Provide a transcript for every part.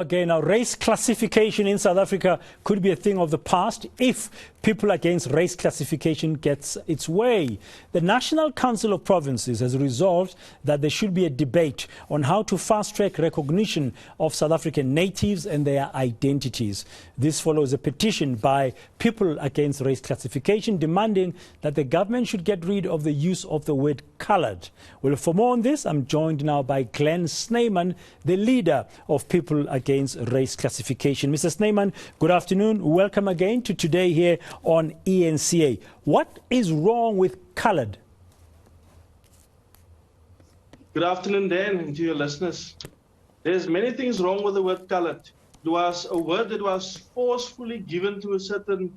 Again, now race classification in South Africa could be a thing of the past if people against race classification gets its way. The National Council of Provinces has resolved that there should be a debate on how to fast-track recognition of South African natives and their identities. This follows a petition by people against race classification demanding that the government should get rid of the use of the word coloured. Well, for more on this, I'm joined now by Glen Snyman, the leader of people against race classification. Mr. Snyman, good afternoon. Welcome again to Today here on eNCA. What is wrong with coloured? Good afternoon, Dan, and to your listeners. There's many things wrong with the word coloured. It was a word that was forcefully given to a certain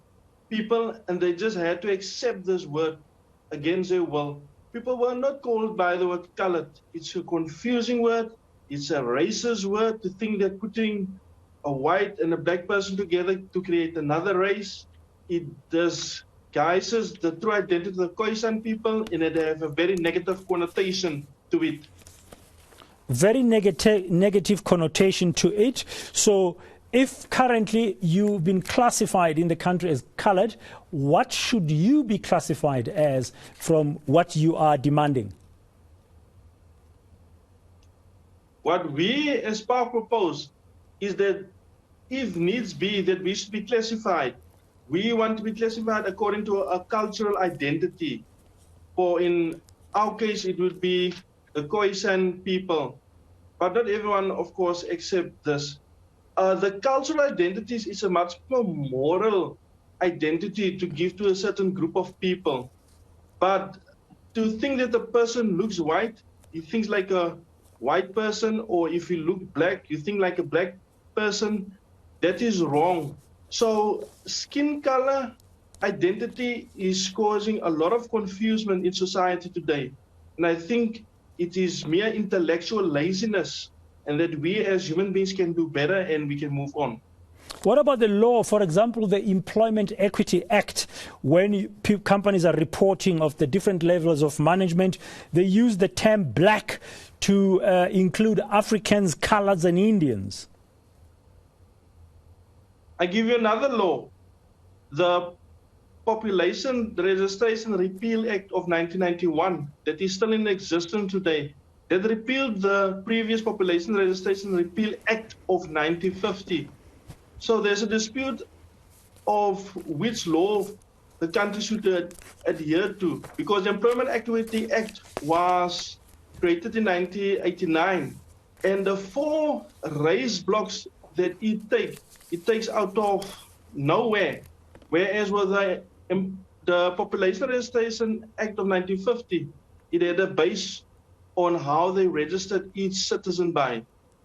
people, and they just had to accept this word against their will. People were not called by the word coloured. It's a confusing word. It's a racist word to think that putting a white and a black person together to create another race, it disguises the true identity of the cohesion people, and it has a very negative connotation to it. Very negative connotation to it. So if currently you've been classified in the country as coloured, what should you be classified as from what you are demanding? What we as PAC propose is that if needs be, that we should be classified. We want to be classified according to a cultural identity. For in our case, it would be the cohesion people. But not everyone, of course, accept this. The cultural identities is a much more moral identity to give to a certain group of people. But to think that the person looks white, he thinks like a white person, or if you look black, you think like a black person, that is wrong. So skin color identity is causing a lot of confusion in society today. And I think it is mere intellectual laziness, and that we as human beings can do better and we can move on. What about the law, for example, the Employment Equity Act? When companies are reporting of the different levels of management, they use the term black to include Africans, coloureds and Indians. I give you another law. The Population Registration Repeal Act of 1991, that is still in existence today, that repealed the previous Population Registration Repeal Act of 1950. So there's a dispute of which law the country should adhere to, because the Employment Equity Act was created in 1989, and the 4 race blocks that it takes out of nowhere, whereas with the Population Registration Act of 1950, it had a base on how they registered each citizen by.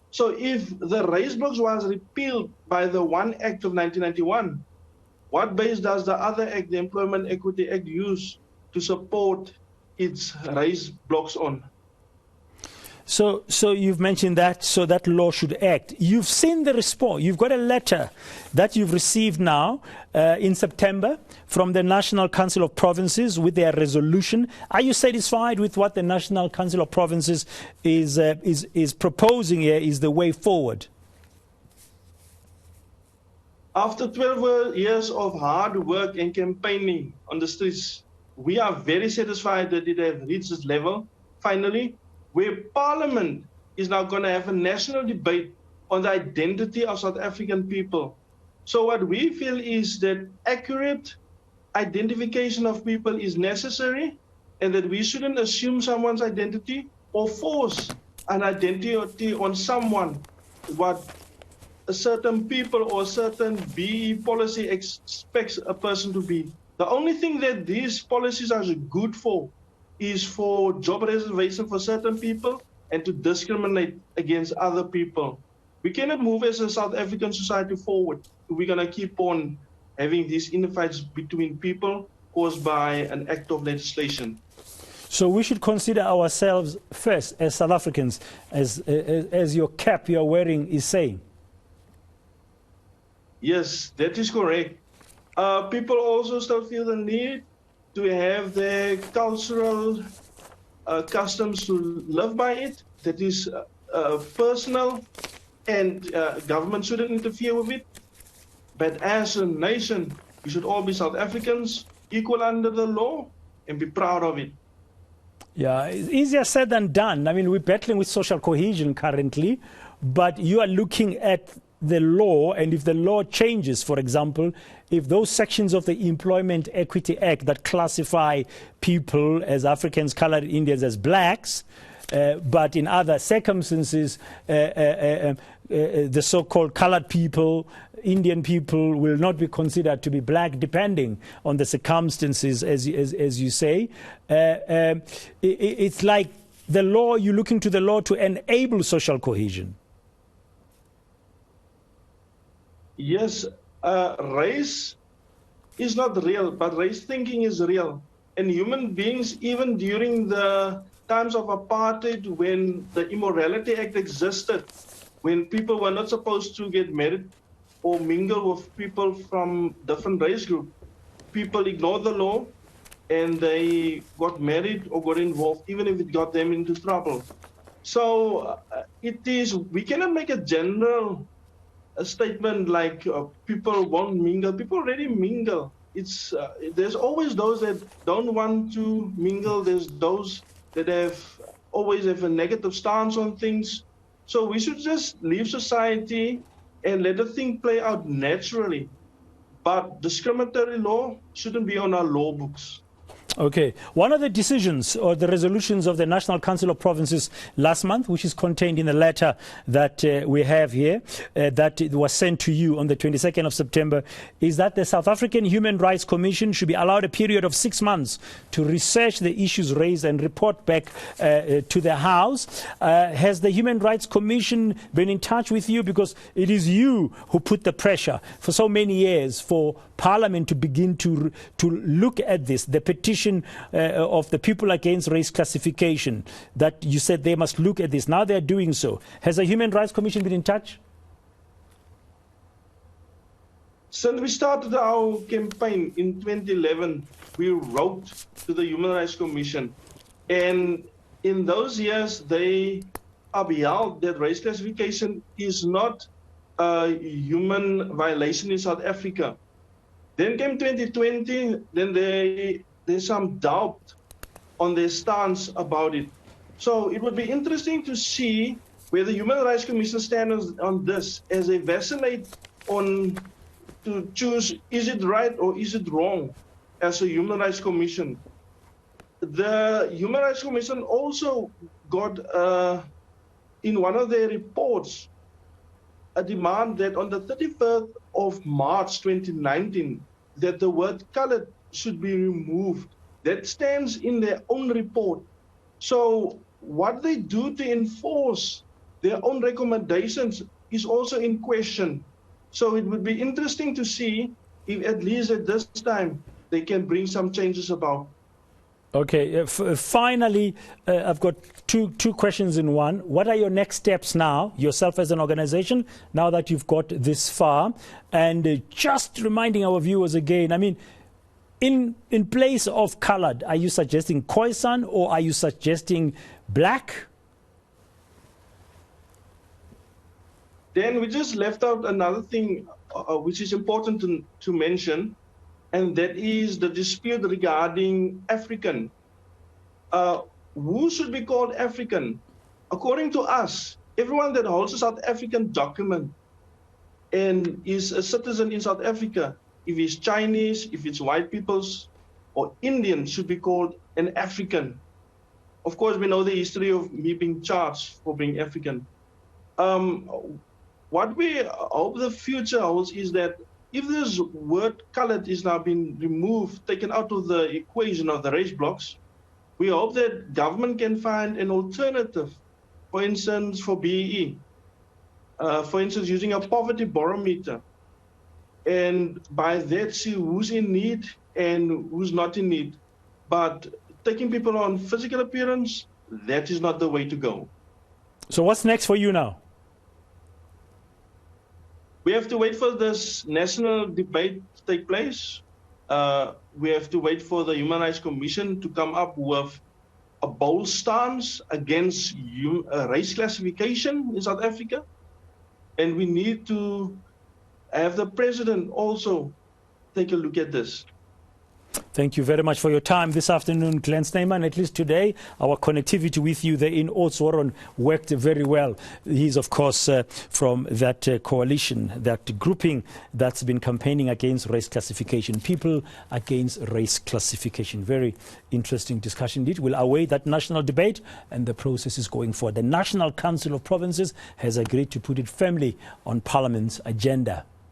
So if the race blocks was repealed by the one act of 1991, what base does the other act, the Employment Equity Act, use to support its race blocks on? So you've mentioned that, so that law should act. You've seen the response. You've got a letter that you've received now in September from the National Council of Provinces with their resolution. Are you satisfied with what the National Council of Provinces is proposing here is the way forward? After 12 years of hard work and campaigning on the streets, we are very satisfied that it has reached this level, finally, where Parliament is now going to have a national debate on the identity of South African people. So what we feel is that accurate identification of people is necessary, and that we shouldn't assume someone's identity or force an identity on someone what a certain people or a certain BE policy expects a person to be. The only thing that these policies are good for is for job reservation for certain people and to discriminate against other people. We cannot move as a South African society forward. We're going to keep on having these infights between people caused by an act of legislation. So we should consider ourselves first as South Africans, as your cap you're wearing is saying. Yes, that is correct. People also still feel the need to have their cultural customs to live by it. That is personal and government shouldn't interfere with it. But as a nation, we should all be South Africans, equal under the law, and be proud of it. Yeah, it's easier said than done. I mean, we're battling with social cohesion currently, but you are looking at the law, and if the law changes, for example, if those sections of the Employment Equity Act that classify people as Africans, colored Indians as blacks, but in other circumstances, the so-called colored people, Indian people, will not be considered to be black, depending on the circumstances, as you say. It's like the law, you're looking to the law to enable social cohesion. Yes, race is not real, but race thinking is real. And human beings, even during the times of apartheid, when the Immorality Act existed, when people were not supposed to get married or mingle with people from different race groups, people ignored the law and they got married or got involved, even if it got them into trouble. So we cannot make a general statement like people won't mingle. People already mingle. There's always those that don't want to mingle. There's those that always have a negative stance on things. So we should just leave society and let the thing play out naturally. But discriminatory law shouldn't be on our law books. Okay. One of the decisions or the resolutions of the National Council of Provinces last month, which is contained in the letter that we have here, that was sent to you on the 22nd of September, is that the South African Human Rights Commission should be allowed a period of 6 months to research the issues raised and report back to the House. Has the Human Rights Commission been in touch with you? Because it is you who put the pressure for so many years for Parliament to begin to look at this, the petition of the people against race classification, that you said they must look at this. Now they're doing so. Has the Human Rights Commission been in touch? Since we started our campaign in 2011, we wrote to the Human Rights Commission. And in those years, they upheld that race classification is not a human violation in South Africa. Then came 2020, then there's some doubt on their stance about it. So it would be interesting to see where the Human Rights Commission stands on this, as they vacillate on to choose, is it right or is it wrong as a Human Rights Commission. The Human Rights Commission also got, in one of their reports, a demand that on the 31st of March 2019, that the word colored should be removed. That stands in their own report. So what they do to enforce their own recommendations is also in question. So it would be interesting to see if at least at this time they can bring some changes about. Okay, finally, I've got two questions in one. What are your next steps now, yourself as an organization, now that you've got this far? And just reminding our viewers again, I mean, in place of colored, are you suggesting Khoisan or are you suggesting black? Then we just left out another thing which is important to mention, and that is the dispute regarding African. Who should be called African? According to us, everyone that holds a South African document and is a citizen in South Africa, if it's Chinese, if it's white peoples, or Indian, should be called an African. Of course, we know the history of me being charged for being African. What we hope the future holds is that if this word colored is now being removed, taken out of the equation of the race blocks, we hope that government can find an alternative, for instance, for BEE. For instance, using a poverty barometer, and by that see who's in need and who's not in need. But taking people on physical appearance, that is not the way to go. So what's next for you now? We have to wait for this national debate to take place. We have to wait for the Human Rights Commission to come up with a bold stance against race classification in South Africa. And we need to have the president also take a look at this. Thank you very much for your time this afternoon, Glen Snyman. At least today, our connectivity with you there in Oudtshoorn worked very well. He's, of course, from that coalition, that grouping that's been campaigning against race classification, People Against Race Classification. Very interesting discussion indeed. We'll await that national debate, and the process is going forward. The National Council of Provinces has agreed to put it firmly on Parliament's agenda.